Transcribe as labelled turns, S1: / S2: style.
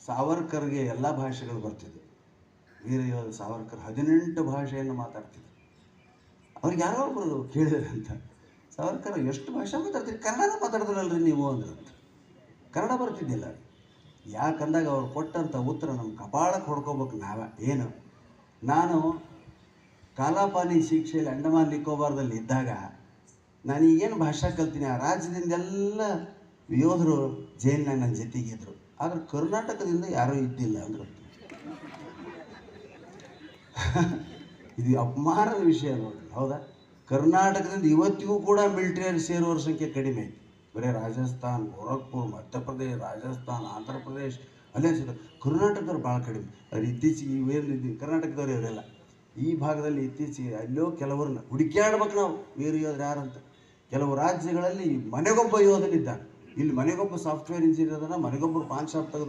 S1: ಸಾವರ್ಕರ್ಗೆ ಎಲ್ಲ ಭಾಷೆಗಳು ಬರ್ತಿದ್ವು. ವೀರ ಯೋಧ ಸಾವರ್ಕರ್ 18 ಭಾಷೆಯನ್ನು ಮಾತಾಡ್ತಿದ್ರು. ಅವ್ರಿಗೆ ಯಾರೋ ಒಬ್ಬರು ಕೇಳಿದ್ರೆ ಅಂತ, ಸಾವರ್ಕರ್ ಎಷ್ಟು ಭಾಷೆ ಮಾತಾಡ್ತೀರಿ, ಕನ್ನಡನ ಮಾತಾಡಿದ್ರಲ್ರಿ ನೀವು ಅಂದ್ರಂತ. ಕನ್ನಡ ಬರ್ತಿದ್ದಿಲ್ಲ. ಯಾಕಂದಾಗ ಅವ್ರು ಕೊಟ್ಟಂಥ ಉತ್ತರ ನಮ್ಮ ಕಪಾಳಕ್ಕೆ ಹೊಡ್ಕೋಬೇಕು ಏನು, ನಾನು ಕಾಲಾಪಾನಿ ಶಿಕ್ಷೆಯಲ್ಲಿ ಅಂಡಮಾನ್ ನಿಕೋಬಾರ್ದಲ್ಲಿ ಇದ್ದಾಗ ನಾನು ಈಗೇನು ಭಾಷೆ ಕಲ್ತೀನಿ, ಆ ರಾಜ್ಯದಿಂದೆಲ್ಲ ಯೋಧರು ಜೈಲಿನಾಗ ನನ್ನ ಜೊತೆಗಿದ್ರು, ಆದರೆ ಕರ್ನಾಟಕದಿಂದ ಯಾರೂ ಇದ್ದಿಲ್ಲ ಅಂದರು. ಇದು ಅಪಮಾನದ ವಿಷಯ ನೋಡಿ. ಹೌದಾ? ಕರ್ನಾಟಕದಿಂದ ಇವತ್ತಿಗೂ ಕೂಡ ಮಿಲಿಟರಿಯಲ್ಲಿ ಸೇರುವವರ ಸಂಖ್ಯೆ ಕಡಿಮೆ ಐತಿ. ಬರೀ ರಾಜಸ್ಥಾನ್, ಗೋರಖ್ಪುರ್, ಮಧ್ಯಪ್ರದೇಶ, ರಾಜಸ್ಥಾನ್, ಆಂಧ್ರ ಪ್ರದೇಶ ಅಲ್ಲೇ ಸಿಗ್ತದೆ. ಕರ್ನಾಟಕದವ್ರು ಭಾಳ ಕಡಿಮೆ. ಅವ್ರು ಇತ್ತೀಚೆಗೆ ಇವೇನು ಕರ್ನಾಟಕದವ್ರು ಇವರೆಲ್ಲ ಈ ಭಾಗದಲ್ಲಿ ಇತ್ತೀಚೆಗೆ ಅಲ್ಲೋ ಕೆಲವ್ರನ್ನ ಹುಡುಕ್ಯಾಡ್ಬೇಕು ನಾವು, ವೀರ ಯೋಧರು ಯಾರಂತ. ಕೆಲವು ರಾಜ್ಯಗಳಲ್ಲಿ ಮನೆಗೊಬ್ಬ ಯೋಧನಿದ್ದಾನೆ. ಇಲ್ಲಿ ಮನೆಗೊಬ್ಬ ಸಾಫ್ಟ್ವೇರ್ ಇಂಜಿನಿಯರ್ ಅದನ್ನ, ಮನೆಗೊಬ್ಬರು ಪಾನ್ ಶಾಪ್ ತೆಗೆದ